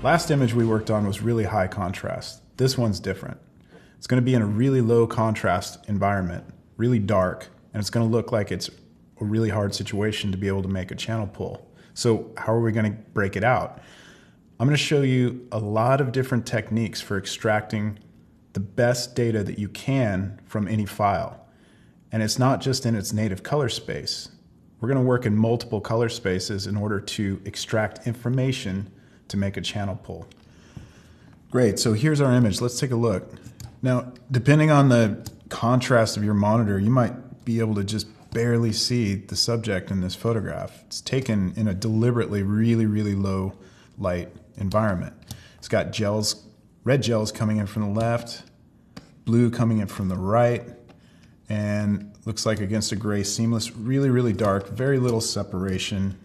Last image we worked on was really high contrast. This one's different. It's going to be in a really low contrast environment, really dark, and it's going to look like it's a really hard situation to be able to make a channel pull. So how are we going to break it out? I'm going to show you a lot of different techniques for extracting the best data that you can from any file. And it's not just in its native color space. We're going to work in multiple color spaces in order to extract information to make a channel pull. Great, so here's our image. Let's take a look. Now, depending on the contrast of your monitor, you might be able to just barely see the subject in this photograph. It's taken in a deliberately really, really low light environment. It's got gels, red gels coming in from the left, blue coming in from the right, and looks like against a gray seamless, really, really dark, very little separation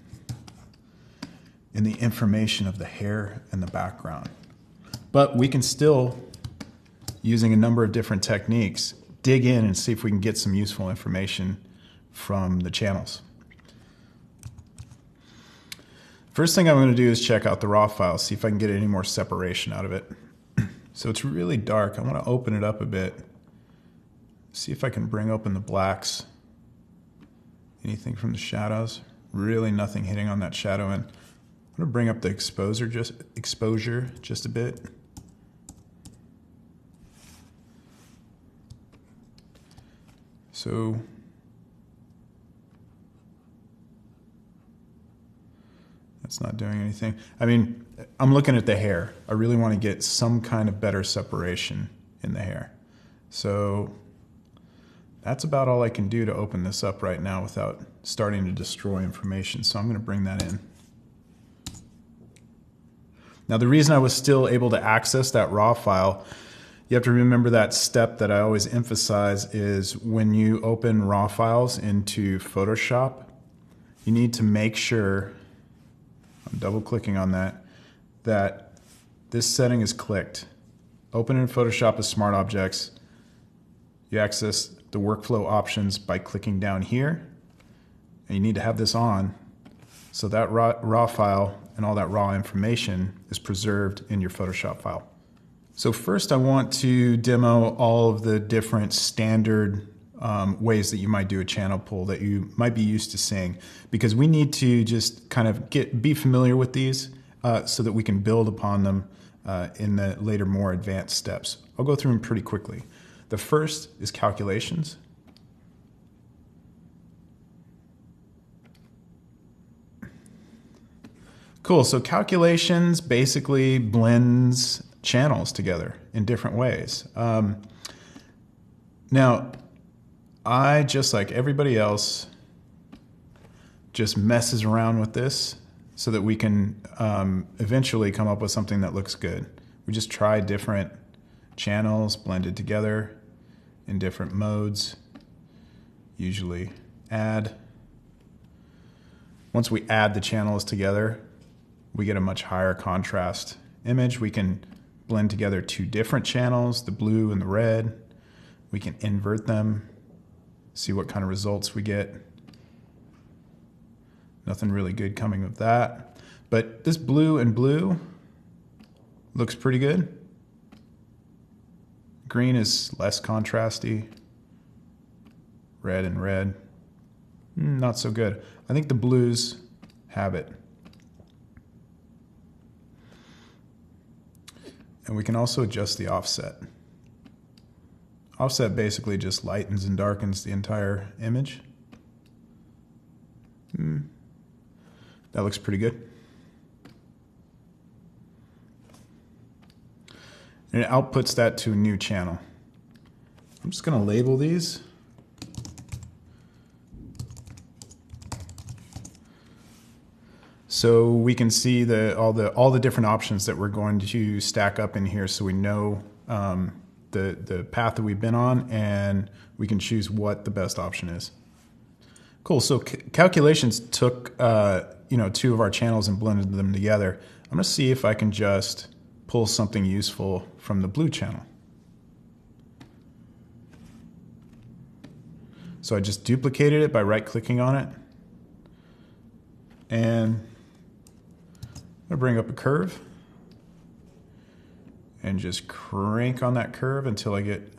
in the information of the hair and the background. But we can still, using a number of different techniques, dig in and see if we can get some useful information from the channels. First thing I'm going to do is check out the raw file, see if I can get any more separation out of it. So it's really dark. I want to open it up a bit, see if I can bring open the blacks. Anything from the shadows? Really nothing hitting on that shadow end. I'm going to bring up the exposure just a bit. So that's not doing anything. I mean, I'm looking at the hair. I really want to get some kind of better separation in the hair. So that's about all I can do to open this up right now without starting to destroy information. So I'm going to bring that in. Now, the reason I was still able to access that raw file, you have to remember that step that I always emphasize is when you open raw files into Photoshop, you need to make sure, I'm double clicking on that, that this setting is clicked. Open in Photoshop as Smart Objects. You access the workflow options by clicking down here, and you need to have this on so that raw file and all that raw information is preserved in your Photoshop file. So first I want to demo all of the different standard ways that you might do a channel pull that you might be used to seeing, because we need to just kind of be familiar with these so that we can build upon them in the later more advanced steps. I'll go through them pretty quickly. The first is calculations. Cool, so calculations basically blends channels together in different ways. Now, I, just like everybody else, just messes around with this so that we can eventually come up with something that looks good. We just try different channels blended together in different modes, usually add. Once we add the channels together, we get a much higher contrast image. We can blend together two different channels, the blue and the red. We can invert them, see what kind of results we get. Nothing really good coming of that. But this blue and blue looks pretty good. Green is less contrasty. Red and red, not so good. I think the blues have it. And we can also adjust the offset. Offset basically just lightens and darkens the entire image. That looks pretty good. And it outputs that to a new channel. I'm just going to label these. So we can see all the different options that we're going to stack up in here, so we know the path that we've been on, and we can choose what the best option is. Cool. So calculations took two of our channels and blended them together. I'm going to see if I can just pull something useful from the blue channel. So I just duplicated it by right-clicking on it, and I'm going to bring up a curve. and just crank on that curve until I get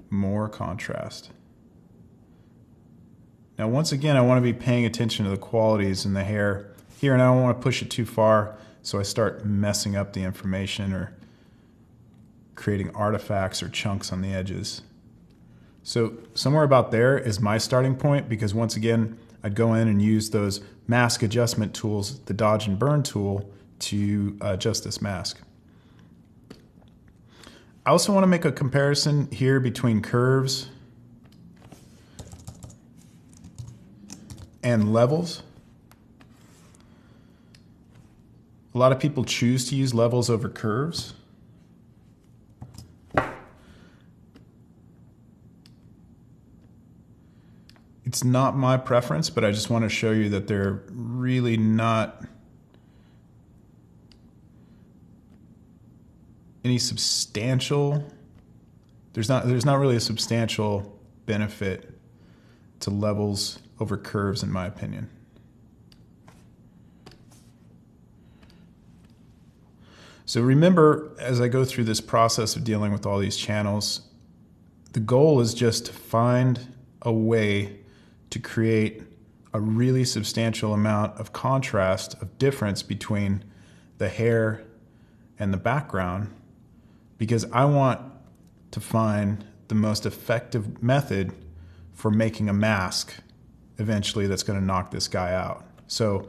more contrast. Now, once again, I want to be paying attention to the qualities in the hair here, and I don't want to push it too far, so I start messing up the information or creating artifacts or chunks on the edges. So somewhere about there is my starting point, because once again, I'd go in and use those mask adjustment tools, the dodge and burn tool, to adjust this mask. I also want to make a comparison here between curves and levels. A lot of people choose to use levels over curves. It's not my preference, but I just want to show you that they're really not any substantial, there's not really a substantial benefit to levels over curves, in my opinion. So remember, as I go through this process of dealing with all these channels, the goal is just to find a way to create a really substantial amount of contrast, of difference between the hair and the background, because I want to find the most effective method for making a mask eventually that's going to knock this guy out. So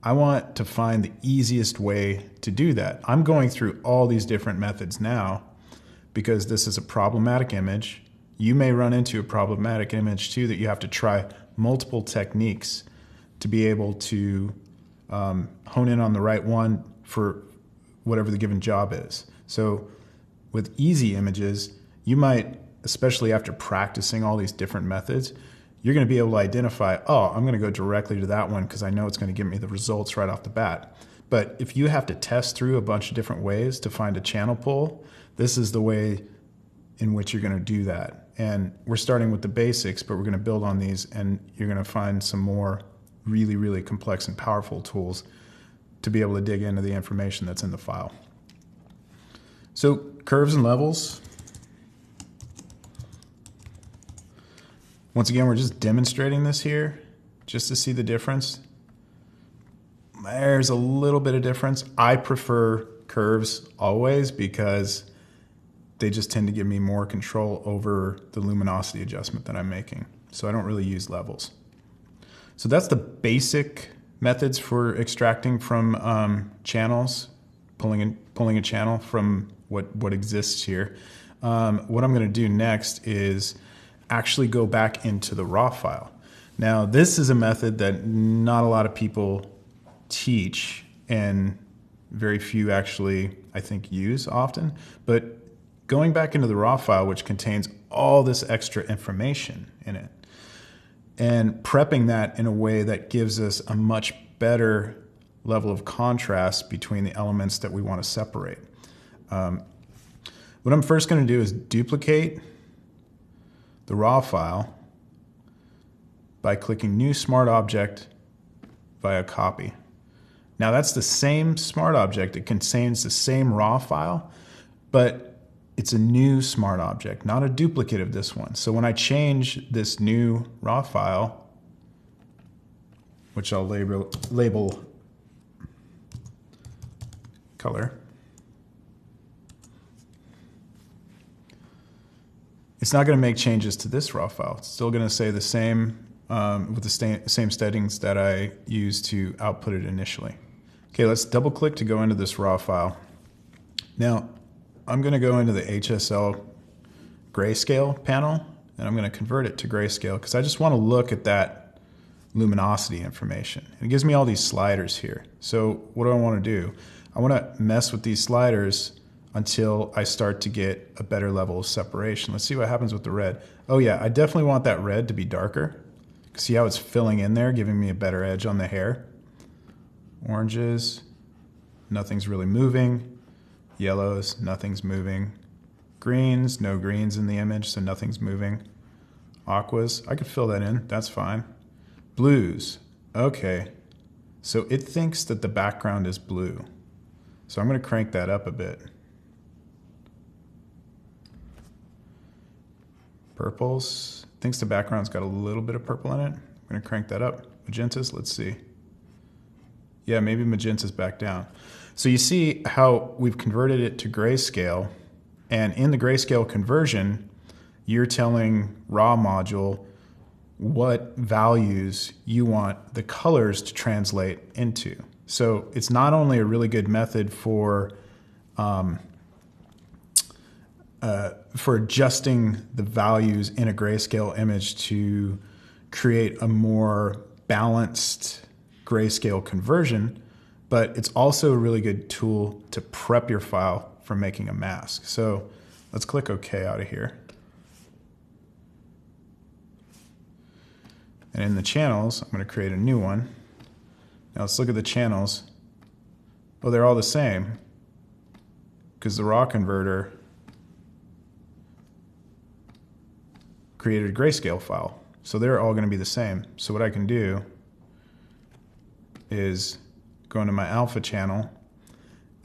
I want to find the easiest way to do that. I'm going through all these different methods now because this is a problematic image. You may run into a problematic image too, that you have to try multiple techniques to be able to hone in on the right one for whatever the given job is. So with easy images, you might, especially after practicing all these different methods, you're going to be able to identify, oh, I'm going to go directly to that one because I know it's going to give me the results right off the bat. But if you have to test through a bunch of different ways to find a channel pull, this is the way in which you're going to do that. And we're starting with the basics, but we're going to build on these, and you're going to find some more really, really complex and powerful tools to be able to dig into the information that's in the file. So curves and levels. Once again, we're just demonstrating this here just to see the difference. There's a little bit of difference. I prefer curves always because they just tend to give me more control over the luminosity adjustment that I'm making. So I don't really use levels. So that's the basic methods for extracting from channels, pulling a channel from what exists here. What I'm going to do next is actually go back into the raw file. Now, this is a method that not a lot of people teach, and very few actually, I think, use often. But going back into the raw file, which contains all this extra information in it, and prepping that in a way that gives us a much better level of contrast between the elements that we want to separate. What I'm first going to do is duplicate the raw file by clicking New Smart Object via Copy. Now that's the same Smart Object. It contains the same raw file, but it's a new Smart Object, not a duplicate of this one. So when I change this new raw file, which I'll label color, it's not going to make changes to this raw file. It's still going to say the same with the same settings that I used to output it initially. Okay, let's double click to go into this raw file. Now, I'm going to go into the HSL grayscale panel, and I'm going to convert it to grayscale because I just want to look at that luminosity information. And it gives me all these sliders here. So what do I want to do? I want to mess with these sliders until I start to get a better level of separation. Let's see what happens with the red. Oh yeah, I definitely want that red to be darker. See how it's filling in there, giving me a better edge on the hair. Oranges, nothing's really moving. Yellows, nothing's moving. Greens, no greens in the image, so nothing's moving. Aquas, I could fill that in, that's fine. Blues, okay. So it thinks that the background is blue. So I'm going to crank that up a bit. Purples, thinks the background's got a little bit of purple in it. I'm going to crank that up. Magentas, let's see. Yeah, maybe magenta's back down. So you see how we've converted it to grayscale, and in the grayscale conversion, you're telling raw module what values you want the colors to translate into. So it's not only a really good method for adjusting the values in a grayscale image to create a more balanced grayscale conversion, but it's also a really good tool to prep your file for making a mask. So let's click OK out of here. And in the channels, I'm going to create a new one. Now let's look at the channels. Oh, they're all the same because the raw converter created a grayscale file. So they're all going to be the same. So what I can do is go into my alpha channel,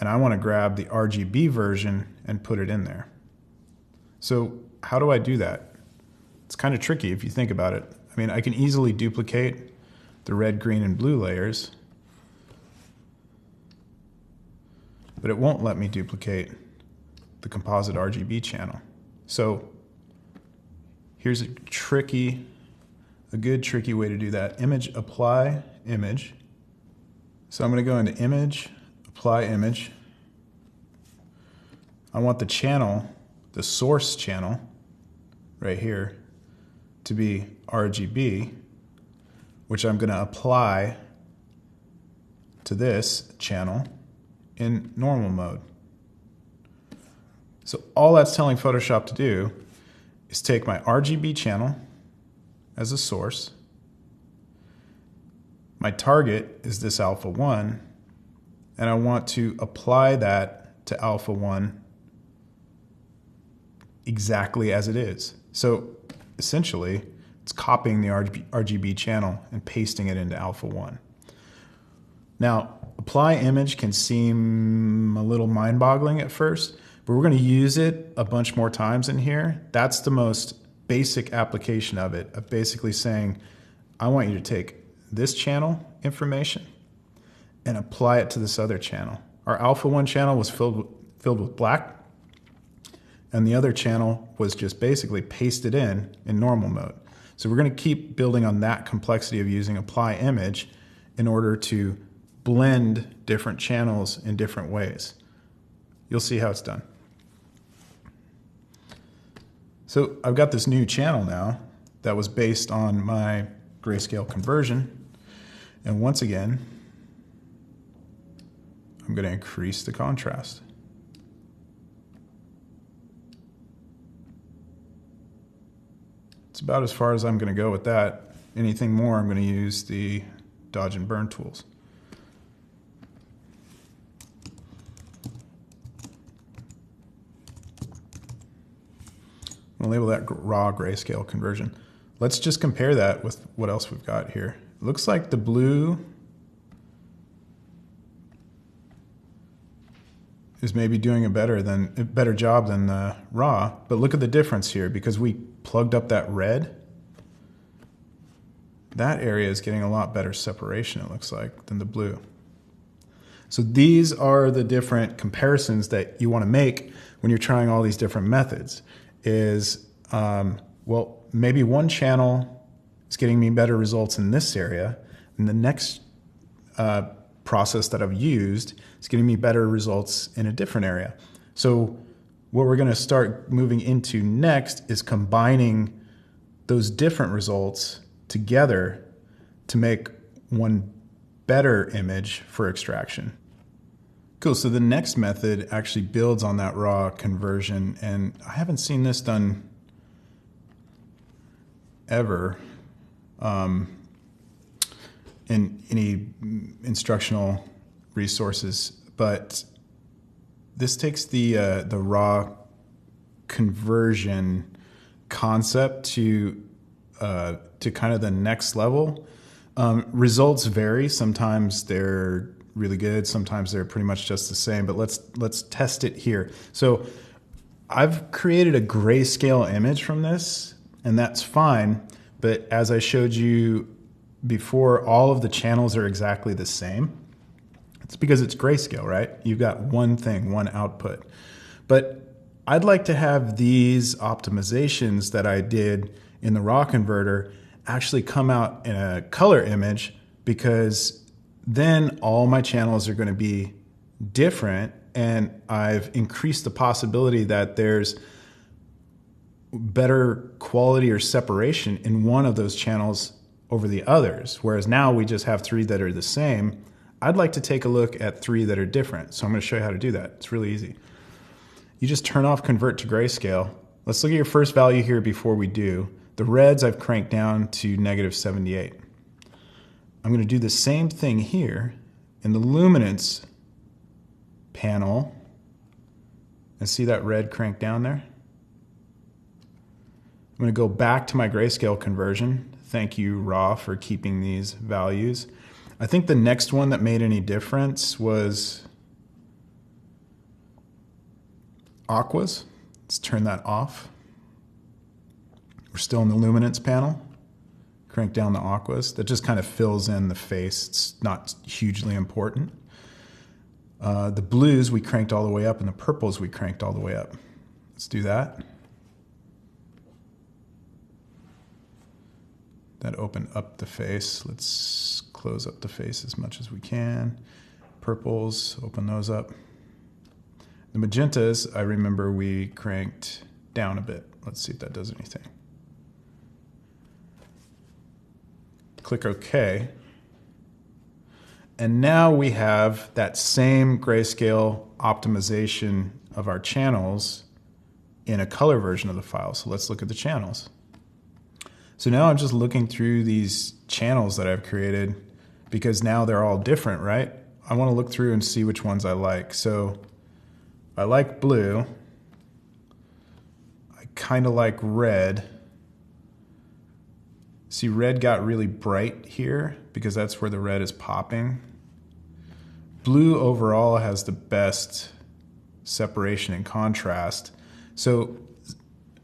and I want to grab the RGB version and put it in there. So how do I do that? It's kind of tricky if you think about it. I mean, I can easily duplicate the red, green, and blue layers, but it won't let me duplicate the composite RGB channel. So here's a good tricky way to do that. Image, apply, image. So I'm going to go into image, apply image. I want the channel, the source channel, right here, to be RGB, which I'm going to apply to this channel in normal mode. So all that's telling Photoshop to do is take my RGB channel as a source. My target is this alpha 1, and I want to apply that to alpha 1 exactly as it is. So essentially, it's copying the RGB channel and pasting it into alpha 1. Now, apply image can seem a little mind-boggling at first, but we're going to use it a bunch more times in here. That's the most basic application of it, of basically saying, I want you to take this channel information and apply it to this other channel. Our alpha 1 channel was filled with black, and the other channel was just basically pasted in normal mode. So we're going to keep building on that complexity of using apply image in order to blend different channels in different ways. You'll see how it's done. So I've got this new channel now that was based on my grayscale conversion. And once again, I'm going to increase the contrast. It's about as far as I'm going to go with that. Anything more, I'm going to use the dodge and burn tools. I'll label that raw grayscale conversion. Let's just compare that with what else we've got here. It looks like the blue is maybe doing a better job than the raw, but look at the difference here because we plugged up that red. That area is getting a lot better separation, it looks like, than the blue. So these are the different comparisons that you want to make when you're trying all these different methods. Well, maybe one channel is getting me better results in this area, and the next process that I've used is getting me better results in a different area. So what we're going to start moving into next is combining those different results together to make one better image for extraction. Cool, so the next method actually builds on that raw conversion, and I haven't seen this done ever in any instructional resources, but this takes the raw conversion concept to kind of the next level. Results vary. Sometimes they're really good. Sometimes they're pretty much just the same, but let's test it here. So I've created a grayscale image from this, and that's fine. But as I showed you before, all of the channels are exactly the same. It's because it's grayscale, right? You've got one thing, one output. But I'd like to have these optimizations that I did in the raw converter actually come out in a color image, because then all my channels are going to be different, and I've increased the possibility that there's better quality or separation in one of those channels over the others. Whereas now we just have 3 that are the same. I'd like to take a look at 3 that are different. So I'm going to show you how to do that. It's really easy. You just turn off convert to grayscale. Let's look at your first value here before we do. The reds I've cranked down to -78. I'm going to do the same thing here in the luminance panel, and see that red crank down there? I'm going to go back to my grayscale conversion. Thank you, RAW, for keeping these values. I think the next one that made any difference was aquas. Let's turn that off. We're still in the luminance panel. Crank down the aquas. That just kind of fills in the face. It's not hugely important. The blues we cranked all the way up, and the purples we cranked all the way up. Let's do that. That opened up the face. Let's close up the face as much as we can. Purples, open those up. The magentas, I remember we cranked down a bit. Let's see if that does anything. Click OK. And now we have that same grayscale optimization of our channels in a color version of the file. So let's look at the channels. So now I'm just looking through these channels that I've created, because now they're all different, right? I want to look through and see which ones I like. So I like blue. I kind of like red. See, red got really bright here because that's where the red is popping. Blue overall has the best separation and contrast. So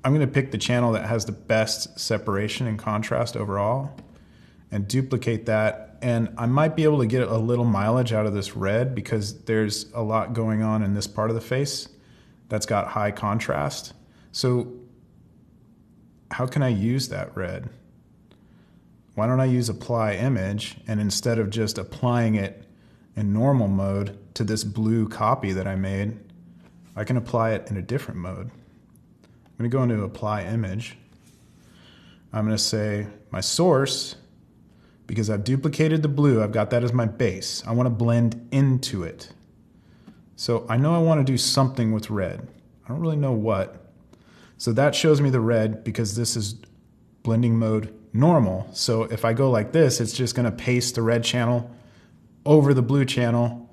I'm going to pick the channel that has the best separation and contrast overall and duplicate that. And I might be able to get a little mileage out of this red because there's a lot going on in this part of the face that's got high contrast. So how can I use that red? Why don't I use apply image, and instead of just applying it in normal mode to this blue copy that I made, I can apply it in a different mode. I'm going to go into apply image. I'm going to say my source, because I've duplicated the blue, I've got that as my base. I want to blend into it. So I know I want to do something with red. I don't really know what. So that shows me the red because this is blending mode normal. So if I go like this, it's just going to paste the red channel over the blue channel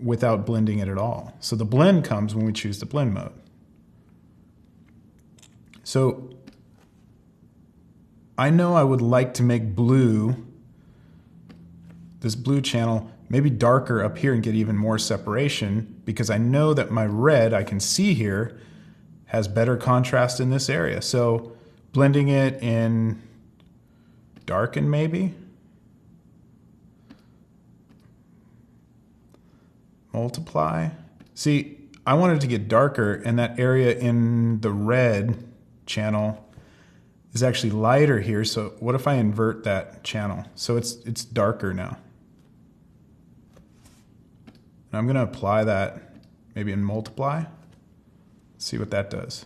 without blending it at all. So the blend comes when we choose the blend mode. So I know I would like to make blue, this blue channel, maybe darker up here and get even more separation, because I know that my red, I can see here, has better contrast in this area. So blending it in darken maybe. Multiply. See, I wanted to get darker, and that area in the red channel is actually lighter here. So what if I invert that channel? So it's darker now. And I'm going to apply that maybe in multiply. See what that does.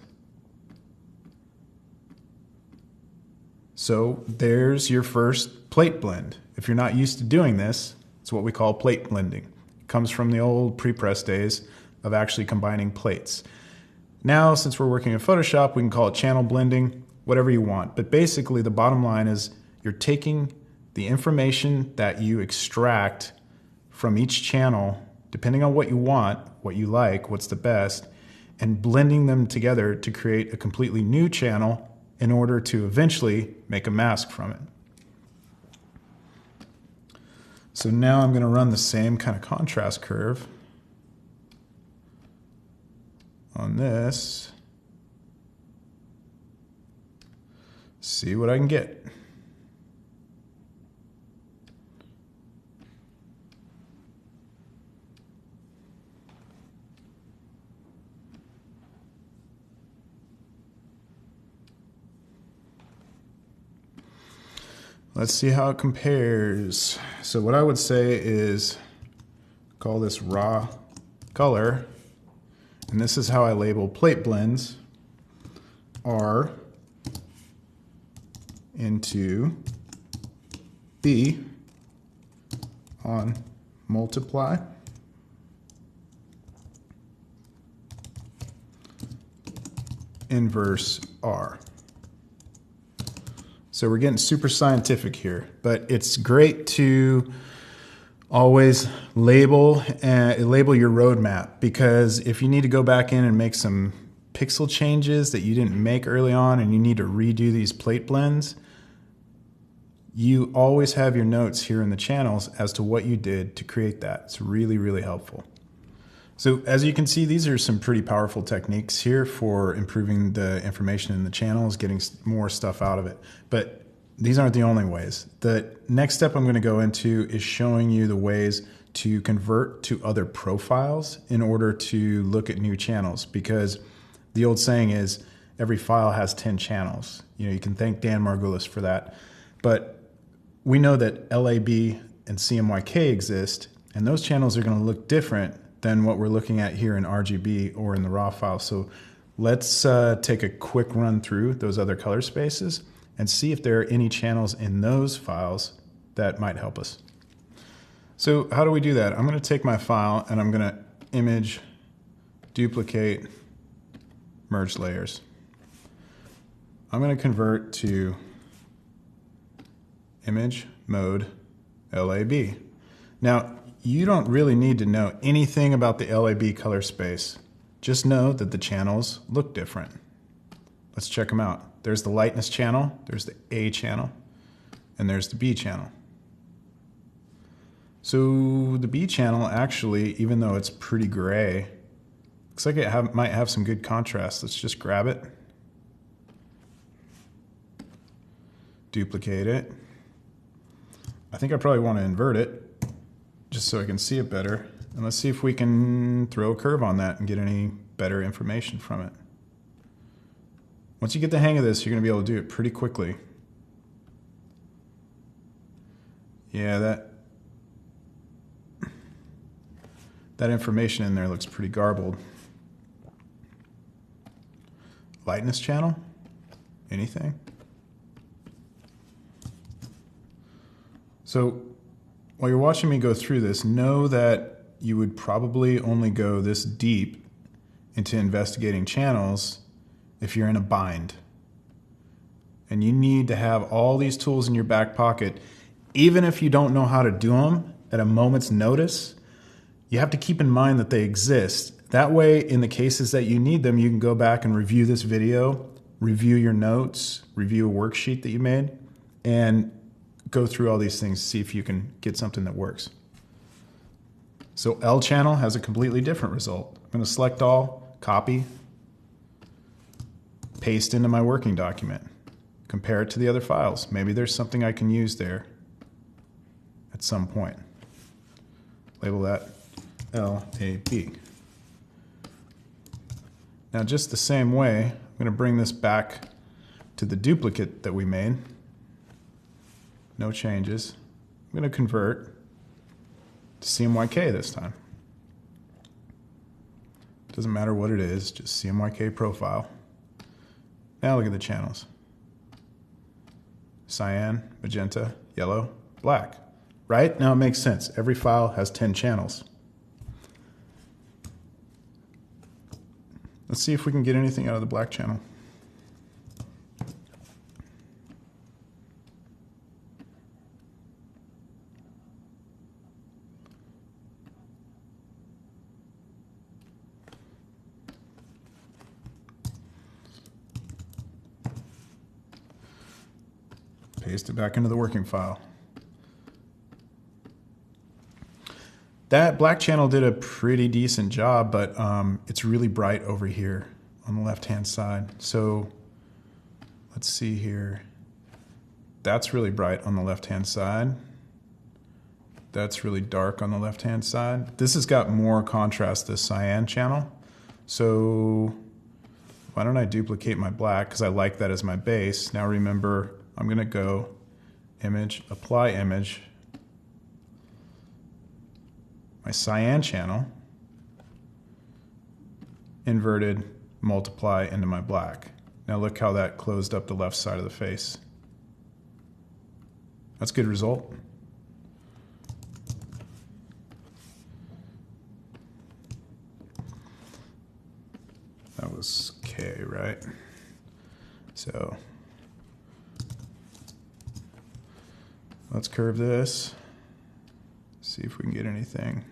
So there's your first plate blend. If you're not used to doing this, it's what we call plate blending. It comes from the old pre-press days of actually combining plates. Now, since we're working in Photoshop, we can call it channel blending, whatever you want. But basically, the bottom line is you're taking the information that you extract from each channel, depending on what you want, what you like, what's the best, and blending them together to create a completely new channel in order to eventually make a mask from it. So now I'm going to run the same kind of contrast curve on this. See what I can get. Let's see how it compares. So what I would say is call this raw color, and this is how I label plate blends. R into B on multiply inverse R. So we're getting super scientific here, but it's great to always label your roadmap, because if you need to go back in and make some pixel changes that you didn't make early on and you need to redo these plate blends, you always have your notes here in the channels as to what you did to create that. It's really, really helpful. So as you can see, these are some pretty powerful techniques here for improving the information in the channels, getting more stuff out of it. But these aren't the only ways. The next step I'm going to go into is showing you the ways to convert to other profiles in order to look at new channels, because the old saying is every file has 10 channels. You can thank Dan Margulis for that. But we know that LAB and CMYK exist, and those channels are going to look different than what we're looking at here in RGB or in the raw file. So let's take a quick run through those other color spaces and see if there are any channels in those files that might help us. So how do we do that? I'm going to take my file and I'm going to image, duplicate, merge layers. I'm going to convert to image mode LAB. Now, you don't really need to know anything about the LAB color space. Just know that the channels look different. Let's check them out. There's the lightness channel, there's the A channel, and there's the B channel. So the B channel actually, even though it's pretty gray, looks like it might have some good contrast. Let's just grab it, duplicate it. I think I probably want to invert it just so I can see it better. And let's see if we can throw a curve on that and get any better information from it. Once you get the hang of this, you're going to be able to do it pretty quickly. Yeah, that information in there looks pretty garbled. Lightness channel? Anything? So while you're watching me go through this, know that you would probably only go this deep into investigating channels if you're in a bind. And you need to have all these tools in your back pocket. Even if you don't know how to do them at a moment's notice, you have to keep in mind that they exist. That way, in the cases that you need them, you can go back and review this video, review your notes, review a worksheet that you made, and go through all these things to see if you can get something that works. So L channel has a completely different result. I'm going to select all, copy, paste into my working document, compare it to the other files. Maybe there's something I can use there at some point. Label that LAB. Now just the same way, I'm going to bring this back to the duplicate that we made. No changes. I'm going to convert to CMYK this time. Doesn't matter what it is, just CMYK profile. Now look at the channels. Cyan, magenta, yellow, black. Right? Now it makes sense. Every file has 10 channels. Let's see if we can get anything out of the black channel. Paste it back into the working file. That black channel did a pretty decent job, but it's really bright over here on the left-hand side. So let's see here. That's really bright on the left-hand side. That's really dark on the left-hand side. This has got more contrast, this cyan channel. So why don't I duplicate my black, because I like that as my base. Now remember, I'm going to go image, apply image, my cyan channel, inverted, multiply into my black. Now look how that closed up the left side of the face. That's a good result. That was K, right? So let's curve this, see if we can get anything.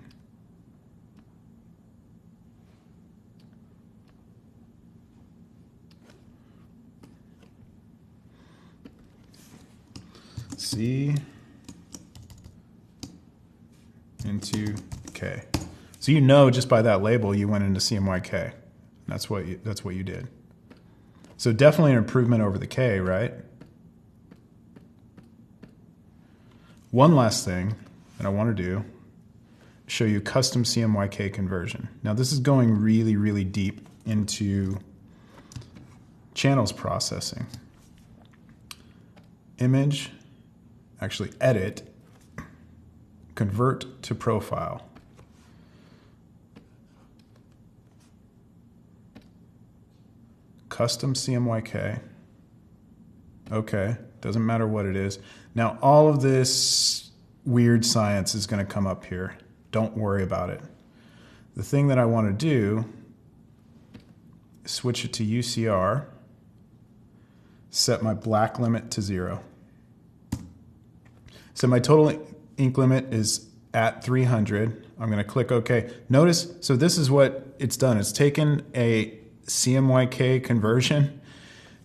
C into K. So you know just by that label you went into CMYK. That's what you did. So definitely an improvement over the K, right? One last thing that I want to do, show you custom CMYK conversion. Now this is going really, really deep into channels processing. Image, actually edit, convert to profile. Custom CMYK. Okay, doesn't matter what it is. Now all of this weird science is going to come up here. Don't worry about it. The thing that I want to do is switch it to UCR, set my black limit to 0. So my total ink limit is at 300. I'm going to click OK. Notice, so this is what it's done. It's taken a CMYK conversion,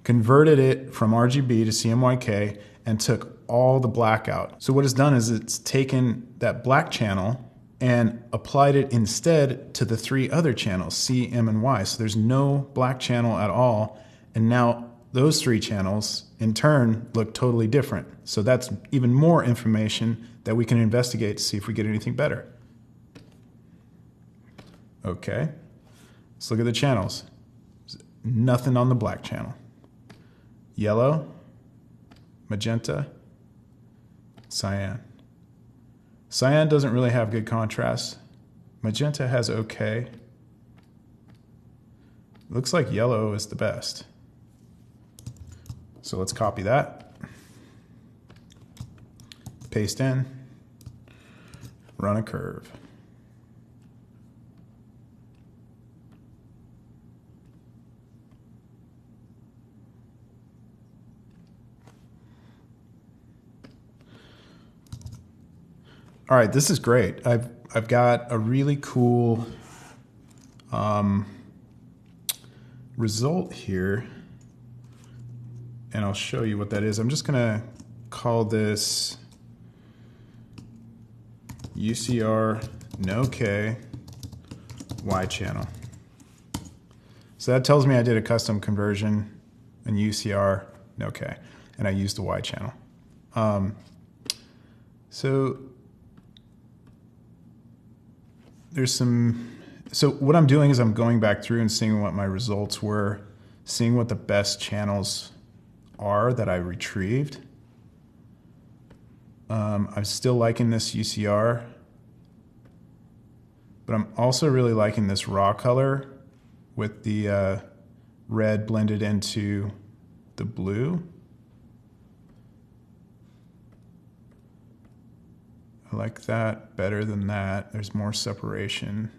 converted it from RGB to CMYK, and took all the black out. So what it's done is it's taken that black channel and applied it instead to the 3 other channels, C, M, and Y. So there's no black channel at all. And now those 3 channels in turn look totally different. So that's even more information that we can investigate to see if we get anything better. Okay, let's look at the channels. Nothing on the black channel. Yellow, magenta, cyan. Cyan doesn't really have good contrast. Magenta has okay. Looks like yellow is the best. So let's copy that. Paste in. Run a curve. All right, this is great. I've got a really cool result here, and I'll show you what that is. I'm just gonna call this UCR no K Y channel. So that tells me I did a custom conversion in UCR no K, and I used the Y channel. So there's some, so what I'm doing is I'm going back through and seeing what my results were, seeing what the best channels are that I retrieved. I'm still liking this UCR, but I'm also really liking this raw color with the red blended into the blue. I like that better than that. There's more separation.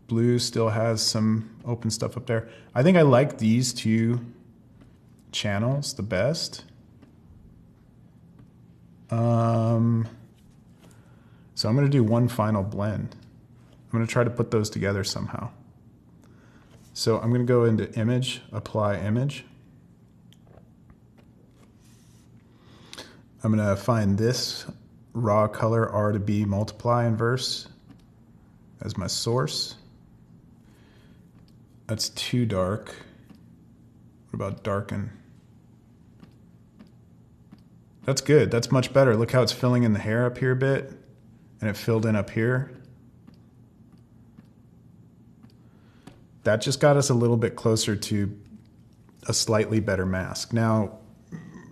Blue still has some open stuff up there. I think I like these 2 channels the best. So I'm going to do one final blend. I'm going to try to put those together somehow. So I'm going to go into image, apply image. I'm going to find this raw color R to B multiply inverse as my source. That's too dark. What about darken? That's good. That's much better. Look how it's filling in the hair up here a bit, and it filled in up here. That just got us a little bit closer to a slightly better mask. Now,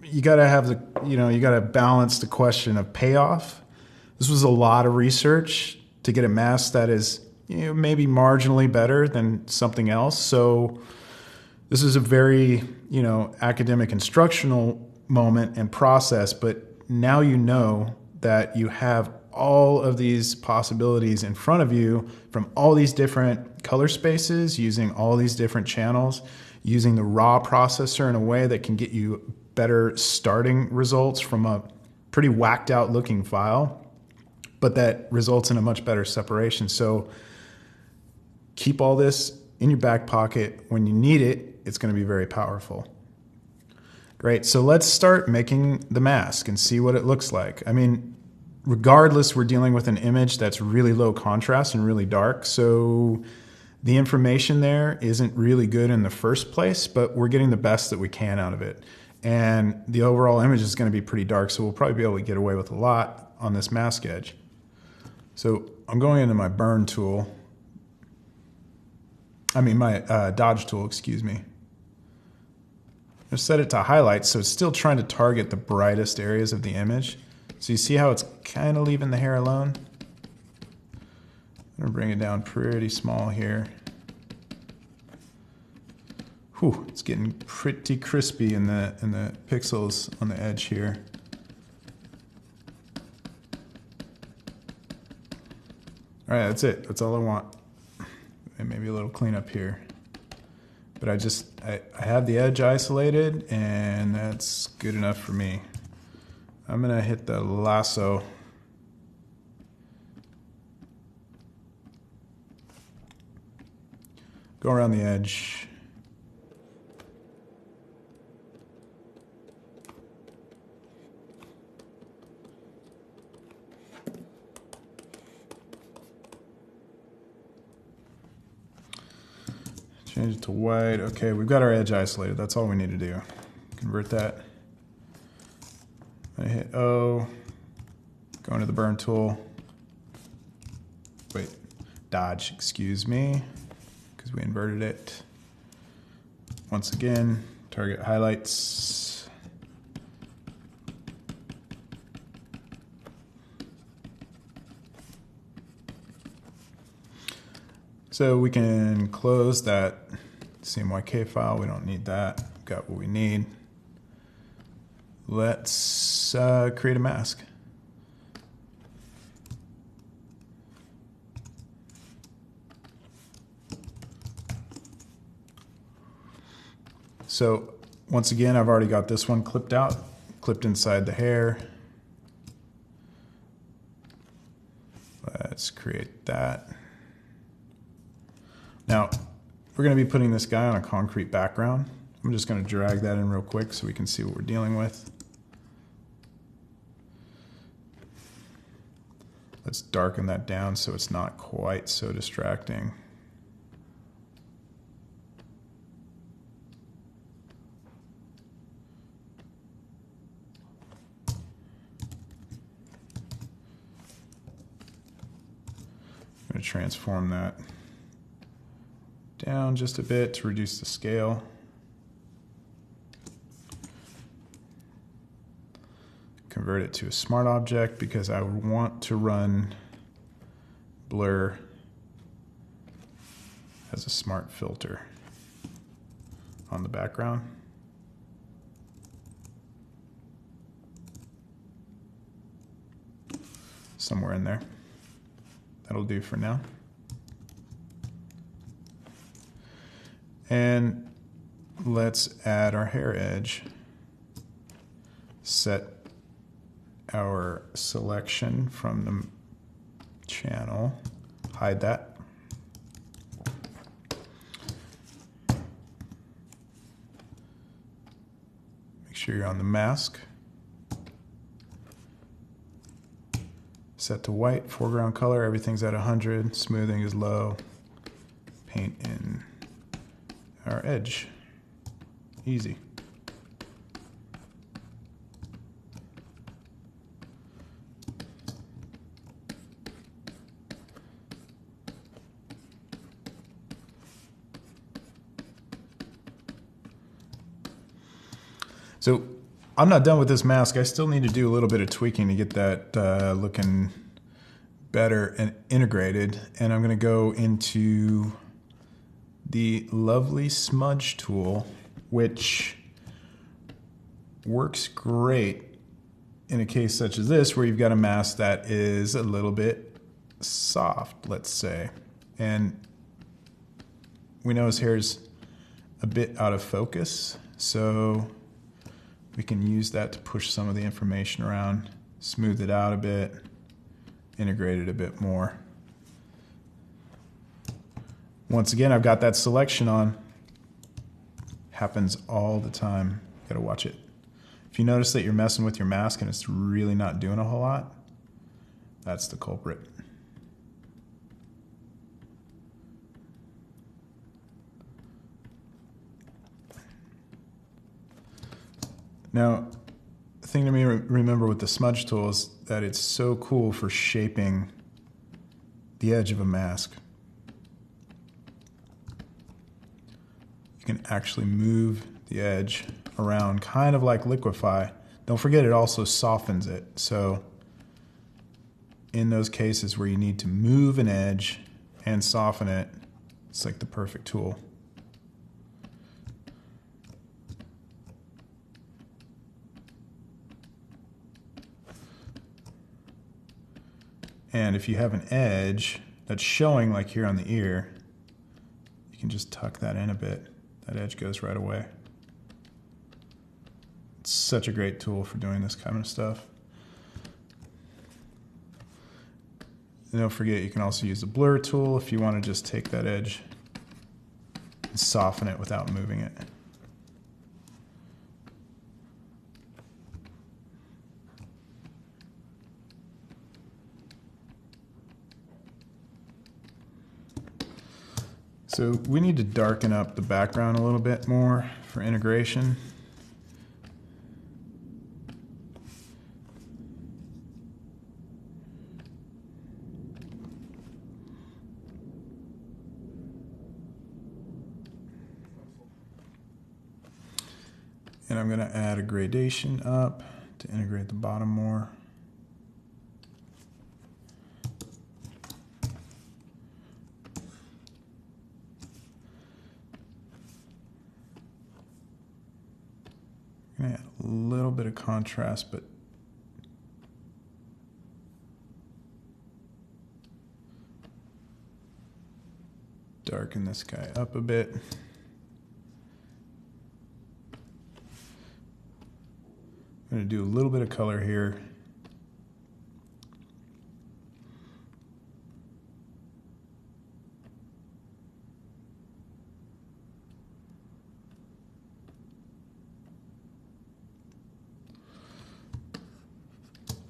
you got to have you got to balance the question of payoff. This was a lot of research to get a mask that is maybe marginally better than something else. So this is a very, academic instructional moment and process, but now you know that you have all of these possibilities in front of you from all these different color spaces, using all these different channels, using the raw processor in a way that can get you better starting results from a pretty whacked out looking file, but that results in a much better separation. So keep all this in your back pocket. When you need it, it's going to be very powerful. Great. So let's start making the mask and see what it looks like. I mean, regardless, we're dealing with an image that's really low contrast and really dark. So the information there isn't really good in the first place, but we're getting the best that we can out of it. And the overall image is going to be pretty dark, so we'll probably be able to get away with a lot on this mask edge. So I'm going into my burn tool. My dodge tool, excuse me. I've set it to highlight, so it's still trying to target the brightest areas of the image. So you see how it's kind of leaving the hair alone? I'm going to bring it down pretty small here. Whew, it's getting pretty crispy in the pixels on the edge here. All right, that's it. That's all I want. And maybe a little cleanup here. But I have the edge isolated, and that's good enough for me. I'm gonna hit the lasso. Go around the edge. Change it to white. Okay, we've got our edge isolated. That's all we need to do. Convert that. I hit O. Go into the burn tool. Wait, dodge, excuse me, because we inverted it. Once again, target highlights. So we can close that CMYK file. We don't need that. We've got what we need. Let's create a mask. So once again, I've already got this one clipped out, clipped inside the hair. Let's create that. Now, we're going to be putting this guy on a concrete background. I'm just going to drag that in real quick so we can see what we're dealing with. Let's darken that down so it's not quite so distracting. I'm going to transform that down just a bit to reduce the scale. Convert it to a smart object because I want to run blur as a smart filter on the background. Somewhere in there. That'll do for now. And let's add our hair edge. Set our selection from the channel. Hide that. Make sure you're on the mask. Set to white, foreground color, everything's at 100, smoothing is low. Paint in our edge. Easy. So I'm not done with this mask. I still need to do a little bit of tweaking to get that looking better and integrated. And I'm going to go into the lovely smudge tool, which works great in a case such as this, where you've got a mask that is a little bit soft, let's say. And we know his hair's a bit out of focus, so we can use that to push some of the information around, smooth it out a bit, integrate it a bit more. Once again, I've got that selection on. Happens all the time. Gotta watch it. If you notice that you're messing with your mask and it's really not doing a whole lot, that's the culprit. Now, the thing to me remember with the smudge tool is that it's so cool for shaping the edge of a mask. You can actually move the edge around, kind of like liquify. Don't forget, it also softens it. So in those cases where you need to move an edge and soften it, it's like the perfect tool. And if you have an edge that's showing, like here on the ear, you can just tuck that in a bit. That edge goes right away. It's such a great tool for doing this kind of stuff. And don't forget, you can also use the blur tool if you want to just take that edge and soften it without moving it. So we need to darken up the background a little bit more for integration. And I'm going to add a gradation up to integrate the bottom more. I'm going to add a little bit of contrast, but darken this guy up a bit. I'm going to do a little bit of color here.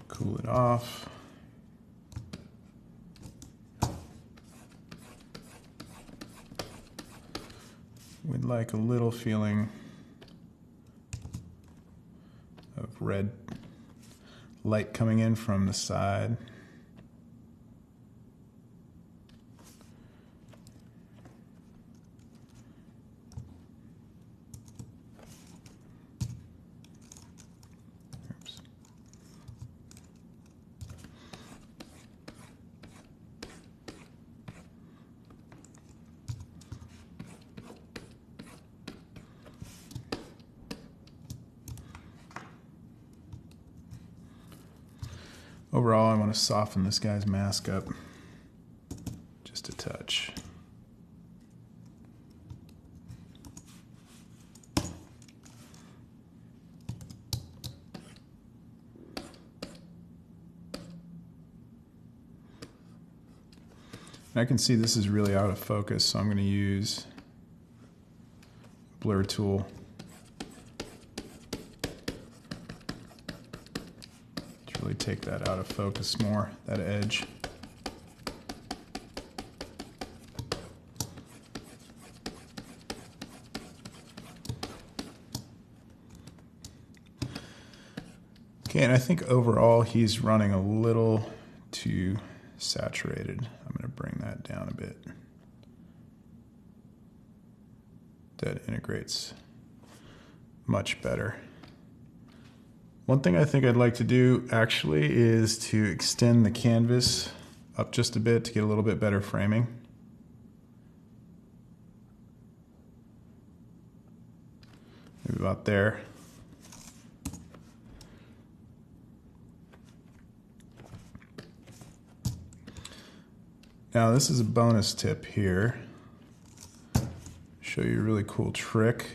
Cool it off. We'd like a little feeling of red light coming in from the side. Oops. Overall, I want to soften this guy's mask up just a touch. And I can see this is really out of focus, so I'm going to use blur tool to really take that out of focus more, that edge. Okay, and I think overall he's running a little too saturated. I'm going to bring that down a bit. That integrates much better. One thing I think I'd like to do actually is to extend the canvas up just a bit to get a little bit better framing. Maybe about there. Now this is a bonus tip here. Show you a really cool trick.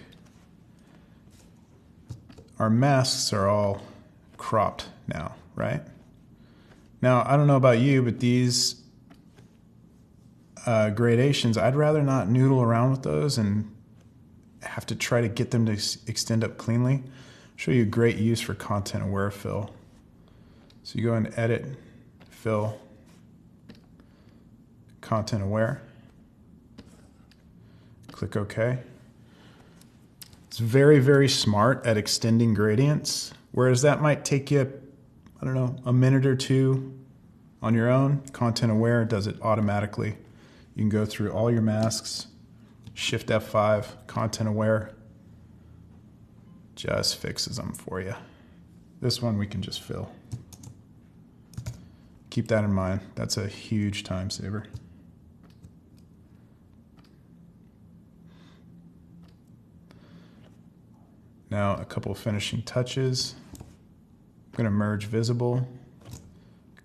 Our masks are all cropped now, right? Now, I don't know about you, but these gradations, I'd rather not noodle around with those and have to try to get them to extend up cleanly. I'll show you a great use for content aware fill. So you go into edit, fill, content aware, click OK. It's very, very smart at extending gradients, whereas that might take you, I don't know, a minute or two on your own. Content aware does it automatically. You can go through all your masks, Shift F5, content aware, just fixes them for you. This one we can just fill. Keep that in mind. That's a huge time saver. Now a couple of finishing touches. I'm going to merge visible,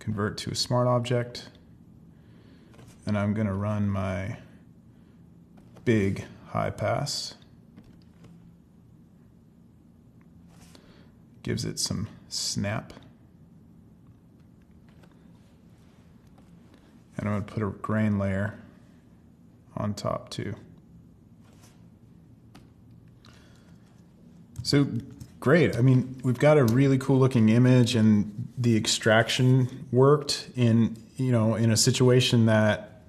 convert to a smart object, and I'm going to run my big high pass. Gives it some snap. And I'm going to put a grain layer on top too. So great. I mean, we've got a really cool looking image, and the extraction worked in, in a situation that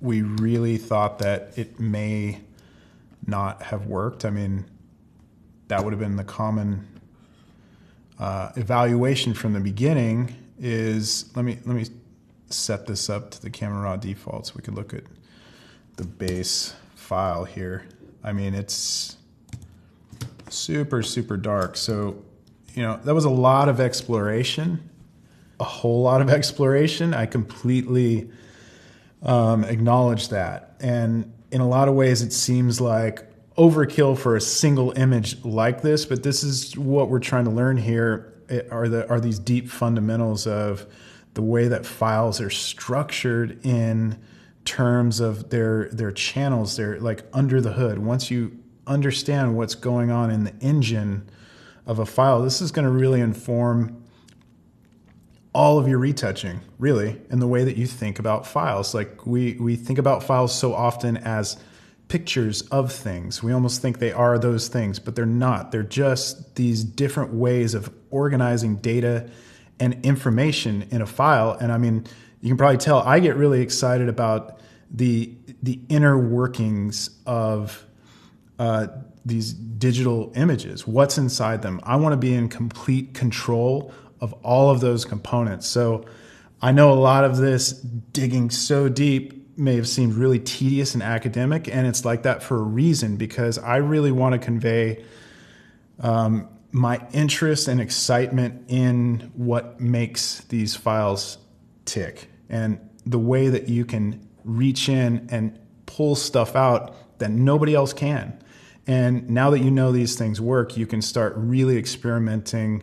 we really thought that it may not have worked. I mean, that would have been the common evaluation from the beginning. Is let me set this up to the camera raw default so we could look at the base file here. I mean, it's super, super dark. So, that was a lot of exploration, a whole lot of exploration. I completely acknowledge that. And in a lot of ways, it seems like overkill for a single image like this, but this is what we're trying to learn here are these deep fundamentals of the way that files are structured in terms of their channels. They're like under the hood. Once you understand what's going on in the engine of a file, this is going to really inform all of your retouching, really, in the way that you think about files. Like we think about files so often as pictures of things. We almost think they are those things, but they're not. They're just these different ways of organizing data and information in a file. And I mean, you can probably tell I get really excited about the inner workings of these digital images, what's inside them. I want to be in complete control of all of those components. So I know a lot of this digging so deep may have seemed really tedious and academic, and it's like that for a reason, because I really want to convey my interest and excitement in what makes these files tick and the way that you can reach in and pull stuff out that nobody else can. And now that you know these things work, you can start really experimenting,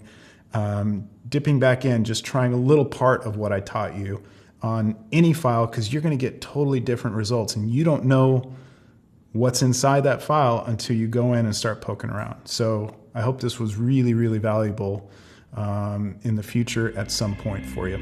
dipping back in, just trying a little part of what I taught you on any file, because you're going to get totally different results, and you don't know what's inside that file until you go in and start poking around. So I hope this was really, really valuable in the future at some point for you.